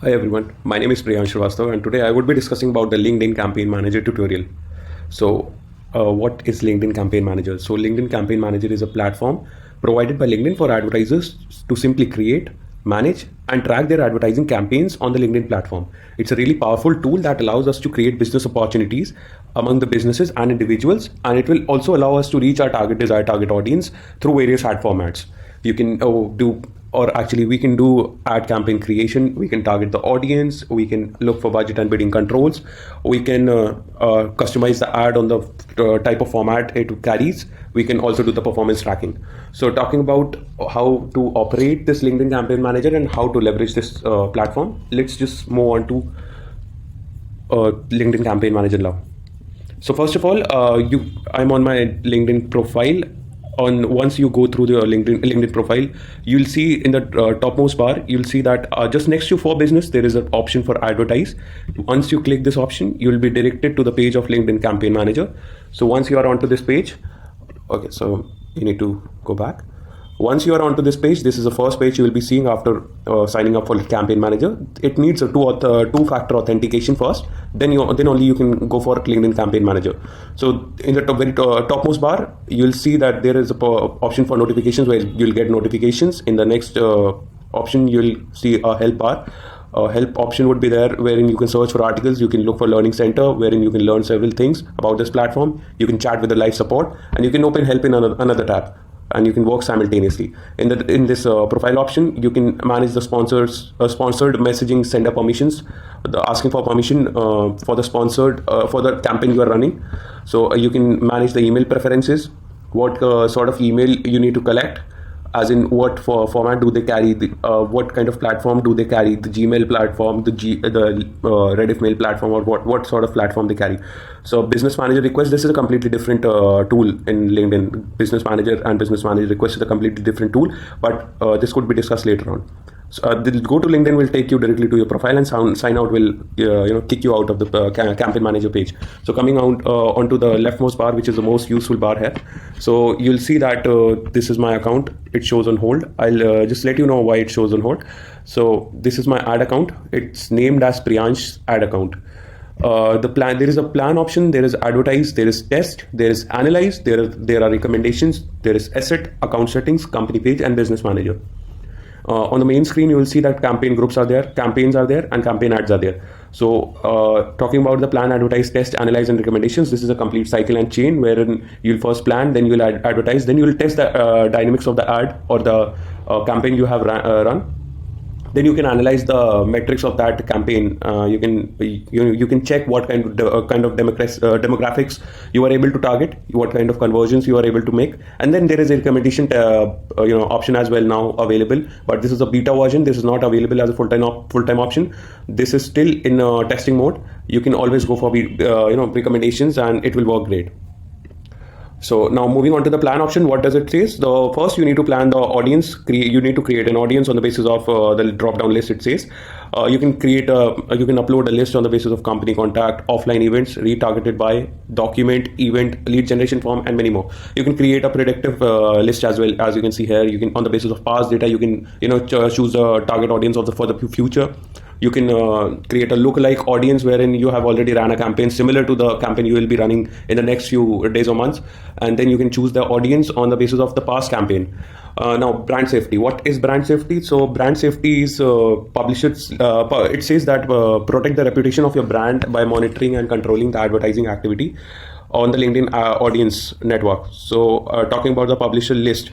Hi everyone, my name is Priyansh Srivastava and today I would be discussing about the LinkedIn Campaign Manager tutorial. What is LinkedIn Campaign Manager? So LinkedIn Campaign Manager is a platform provided by LinkedIn for advertisers to simply create, manage and track their advertising campaigns on the LinkedIn platform. It's a really powerful tool that allows us to create business opportunities among the businesses and individuals, and it will also allow us to reach our desired target audience through various ad formats. You can we can do ad campaign creation, we can target the audience, we can look for budget and bidding controls, we can customize the ad on the type of format it carries, we can also do the performance tracking. So talking about how to operate this LinkedIn Campaign Manager and how to leverage this platform, let's just move on to LinkedIn Campaign Manager now. So first of all, I'm on my LinkedIn profile. Once you go through the LinkedIn profile, you'll see in the topmost bar, you'll see that just next to For Business there is an option for advertise. Once you click this option, you'll be directed to the page of LinkedIn Campaign Manager. So once you are onto this page, okay, so you need to go back. Once you are onto this page, this is the first page you will be seeing after signing up for Campaign Manager. It needs a two-factor authentication first. Then only you can go for LinkedIn Campaign Manager. So in the very topmost bar, you'll see that there is a option for notifications where you'll get notifications. In the next option, you'll see a help bar. Help option would be there wherein you can search for articles, you can look for learning center wherein you can learn several things about this platform, you can chat with the live support, and you can open help in another tab, and you can work simultaneously. In this profile option, you can manage the sponsored messaging sender permissions, asking for permission for the sponsored for the campaign you are running. So you can manage the email preferences, what sort of email you need to collect, as in what format do they carry, what kind of platform do they carry, the Gmail platform, the Rediff mail platform, or what sort of platform they carry. So business manager request, this is a completely different tool in LinkedIn. Business manager and business manager request is a completely different tool, but this could be discussed later on. So go to LinkedIn will take you directly to your profile, and sign out will kick you out of the campaign manager page. So coming out onto the leftmost bar, which is the most useful bar here, so you'll see that this is my account. It shows on hold. I'll just let you know why it shows on hold. So this is my ad account. It's named as Priyansh ad account. There is a plan option, there is advertise, there is test, there is analyze, there are recommendations, there is asset, account settings, company page, and business manager. On the main screen, you will see that campaign groups are there, campaigns are there, and campaign ads are there. So talking about the plan, advertise, test, analyze, and recommendations, this is a complete cycle and chain wherein you'll first plan, then you'll advertise, then you'll test the dynamics of the ad or the campaign you have run. Then you can analyze the metrics of that campaign. You can check what kind of demographics you are able to target, what kind of conversions you are able to make, and then there is a recommendation option as well now available. But this is a beta version. This is not available as a full-time option. This is still in testing mode. You can always go for recommendations, and it will work great. So now moving on to the plan option, what does it say? The first, you need to plan the audience. You need to create an audience on the basis of the drop-down list. It says you can upload a list on the basis of company contact, offline events, retargeted by, document, event, lead generation form, and many more. You can create a predictive list as well. As you can see here, you can, on the basis of past data, you can choose the target audience for the future. You can create a lookalike audience wherein you have already ran a campaign similar to the campaign you will be running in the next few days or months, and then you can choose the audience on the basis of the past campaign. Now, brand safety. What is brand safety? So brand safety is publishers. It says that protect the reputation of your brand by monitoring and controlling the advertising activity on the LinkedIn audience network. So talking about the publisher list.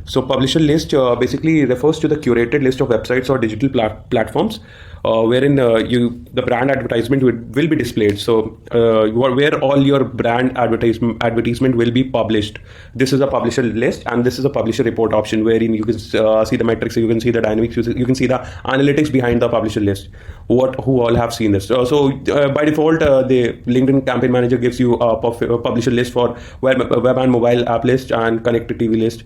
So publisher list basically refers to the curated list of websites or digital platforms wherein the brand advertisement will be displayed. So where all your brand advertisement will be published. This is a publisher list, and this is a publisher report option wherein you can see the metrics, you can see the dynamics, you can see the analytics behind the publisher list. Who all have seen this? So by default, the LinkedIn Campaign Manager gives you a publisher list for web and mobile app list and connected TV list.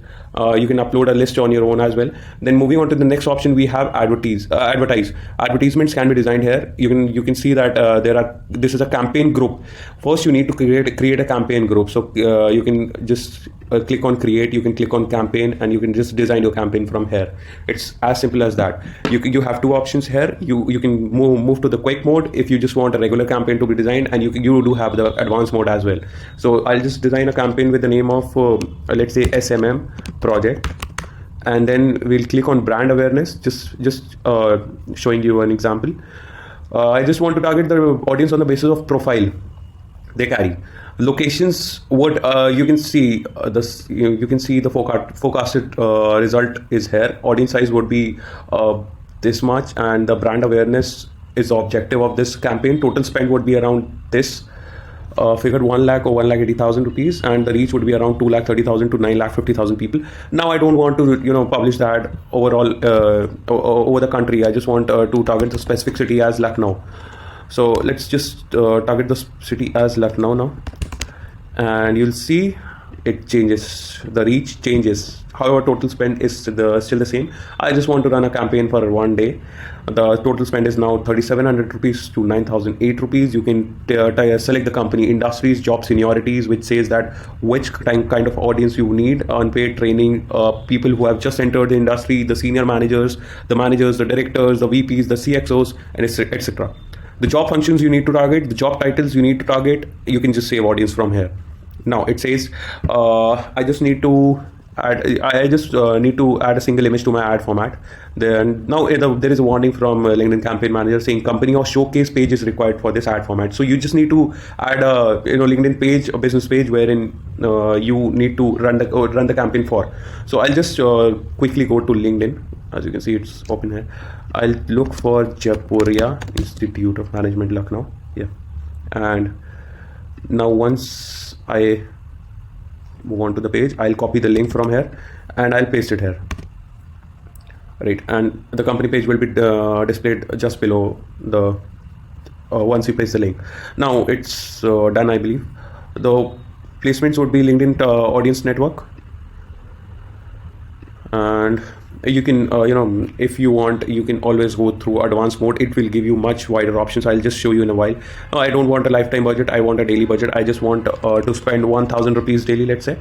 You can upload a list on your own as well. Then moving on to the next option, we have advertise. Advertisements can be designed here. You can see that this is a campaign group. First, you need to create a campaign group. So you can just click on create. You can click on campaign, and you can just design your campaign from here. It's as simple as that. You have two options here. You can move to the quick mode if you just want a regular campaign to be designed, and you do have the advanced mode as well. So I'll just design a campaign with the name of let's say SMM project, and then we'll click on brand awareness. Just showing you an example. I just want to target the audience on the basis of profile they carry. Locations, what you can see this you can see the forecasted result is here. Audience size would be this much, and the brand awareness is the objective of this campaign. Total spend would be around this figured 1 lakh or 1,80,000 rupees, and the reach would be around 2,30,000 to 9,50,000 people. Now I don't want to publish that overall over the country. I just want to target the specific city as Lucknow. So let's just target the city as Lucknow now, and you'll see it changes. The reach changes. However, total spend is still the same. I just want to run a campaign for 1 day. The total spend is now 3,700 rupees to 9,008 rupees. You can select the company, industries, job seniorities, which says that which kind of audience you need, unpaid training, people who have just entered the industry, the senior managers, the directors, the VPs, the CXOs, and etc. The job functions you need to target, the job titles you need to target. You can just save audience from here. Now it says I just need to add a single image to my ad format. Then now there is a warning from LinkedIn Campaign Manager saying company or showcase page is required for this ad format. So you just need to add a LinkedIn page, a business page wherein you need to run the campaign for. So I'll just quickly go to LinkedIn. As you can see, it's open here. I'll look for Jaipuria Institute of Management, Lucknow. Yeah, and now once I move on to the page, I'll copy the link from here and I'll paste it here. Right, and the company page will be displayed just below the once you place the link. Now it's done, I believe. The placements would be LinkedIn audience network, and you can if you want, you can always go through advanced mode. It will give you much wider options. I'll just show you in a while. No, I don't want a lifetime budget, I want a daily budget. I just want to spend 1,000 rupees daily, let's say.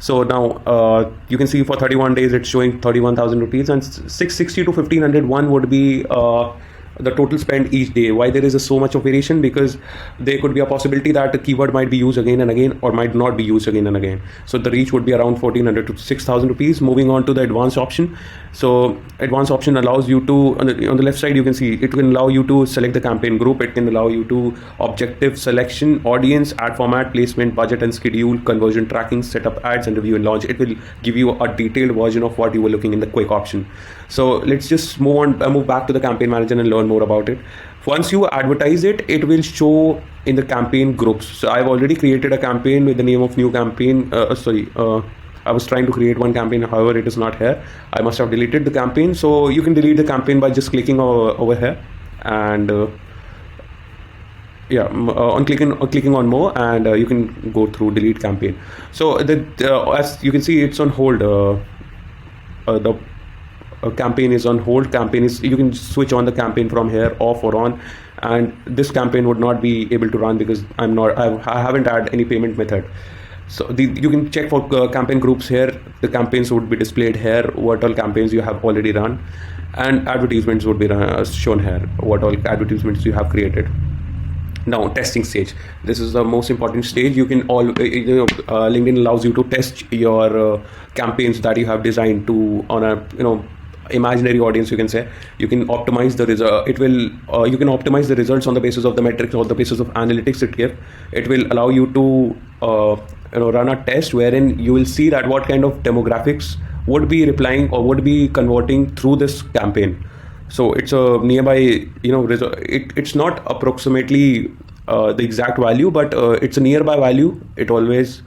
So now you can see for 31 days it's showing 31,000 rupees, and 660 to 1,501 would be the total spend each day. Why there is so much of variation? Because there could be a possibility that the keyword might be used again and again, or might not be used again and again. So the reach would be around 1,400 to 6,000 rupees. Moving on to the advanced option. So advanced option allows you to, on the left side you can see, it can allow you to select the campaign group. It can allow you to objective selection, audience, ad format, placement, budget and schedule, conversion tracking, set up ads, and review and launch. It will give you a detailed version of what you were looking in the quick option. So let's just move back to the campaign manager and learn more about it. Once you advertise it, it will show in the campaign groups. So I've already created a campaign with the name of new campaign. I was trying to create one campaign, however it is not here. I must have deleted the campaign. So you can delete the campaign by just clicking over here, and on clicking on more, and you can go through delete campaign. So as you can see, it's on hold. The campaign is on hold. You can switch on the campaign from here, off or on, and this campaign would not be able to run because I haven't had any payment method. So you can check for campaign groups here. The campaigns would be displayed here, what all campaigns you have already run, and advertisements would be shown here, what all advertisements you have created. Now testing stage. This is the most important stage. You can LinkedIn allows you to test your campaigns that you have designed to on a imaginary audience, you can say. You can optimize the result. You can optimize the results on the basis of the metrics or the basis of analytics it gives. It will allow you to run a test wherein you will see that what kind of demographics would be replying or would be converting through this campaign. So it's a nearby result. It's not approximately the exact value, but it's a nearby value. It always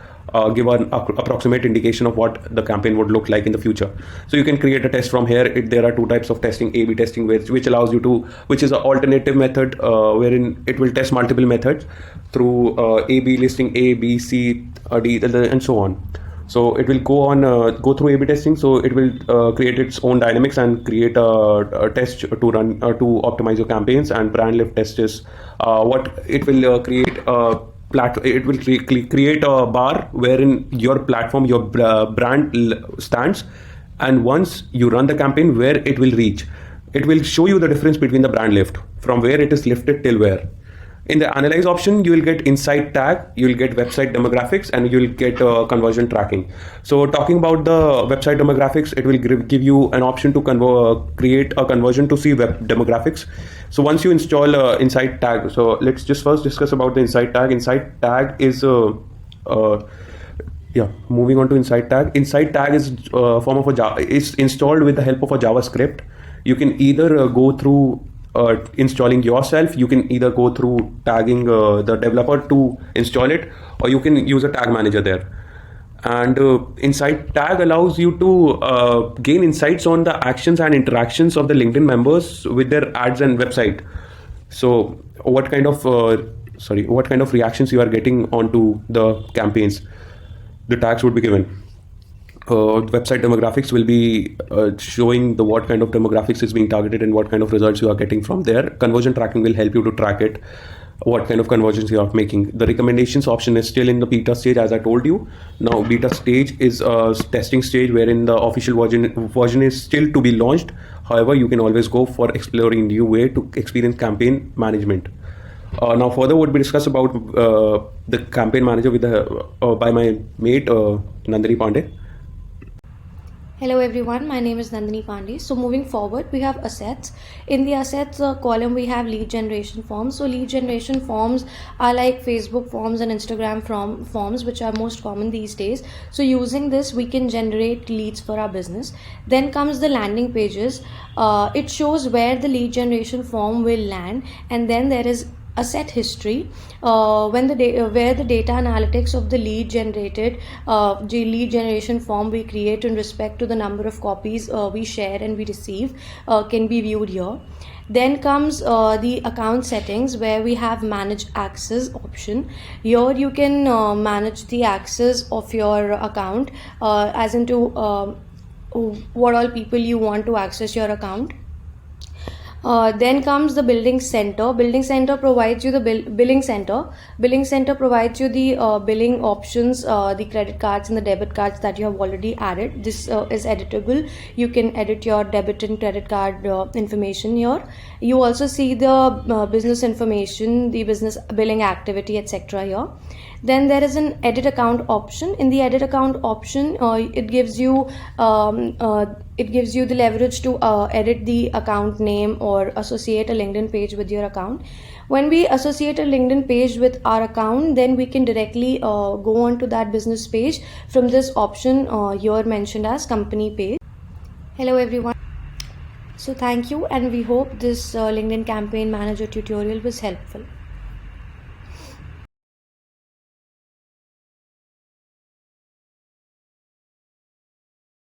give an approximate indication of what the campaign would look like in the future. So you can create a test from here. There are two types of testing: A/B testing, which allows you to, which is an alternative method wherein it will test multiple methods through A/B listing, A, B, C, D, and so on. So it will go through A/B testing. So it will create its own dynamics and create a test to run to optimize your campaigns. And brand lift test is what it will create. It will create a bar wherein your platform, your brand stands, and once you run the campaign, where it will reach. It will show you the difference between the brand lift from where it is lifted till where. In the analyze option, you will get insight tag, you will get website demographics, and you will get conversion tracking. So talking about the website demographics, it will give you an option to create a conversion to see web demographics. So once you install insight tag, so let's just first discuss about the insight tag. Insight tag is moving on to insight tag. Insight tag is form of a Java. It's installed with the help of a JavaScript. You can either go through installing yourself, you can either go through tagging the developer to install it, or you can use a tag manager there. And insight tag allows you to gain insights on the actions and interactions of the LinkedIn members with their ads and website. So what kind of reactions you are getting onto the campaigns, the tags would be given. Website demographics will be showing the what kind of demographics is being targeted and what kind of results you are getting from there. Conversion tracking will help you to track it, what kind of conversions you are making. The recommendations option is still in the beta stage, as I told you. Now beta stage is a testing stage wherein the official version is still to be launched. However, you can always go for exploring new way to experience campaign management. Now further would be discussed about the campaign manager by my mate Nandini Pandey. Hello everyone, my name is Nandini Pandey. So moving forward, we have assets. In the assets column, we have lead generation forms. So lead generation forms are like Facebook forms and Instagram forms, which are most common these days. So using this, we can generate leads for our business. Then comes the landing pages. It shows where the lead generation form will land, and then there is asset history where the data analytics of the lead generation form we create in respect to the number of copies we share and we receive can be viewed here. Then comes the account settings, where we have manage access option. Here you can manage the access of your account as into what all people you want to access your account. Then comes the billing center. Billing center provides you the billing center. Billing center provides you the billing options, the credit cards and the debit cards that you have already added. This is editable. You can edit your debit and credit card information here. You also see the business information, the business billing activity, etc. here. Then there is an edit account option. In the edit account option, it gives you the leverage to edit the account name or associate a LinkedIn page with your account. When we associate a LinkedIn page with our account, then we can directly go on to that business page from this option here mentioned as company page. Hello everyone. So thank you, and we hope this LinkedIn campaign manager tutorial was helpful.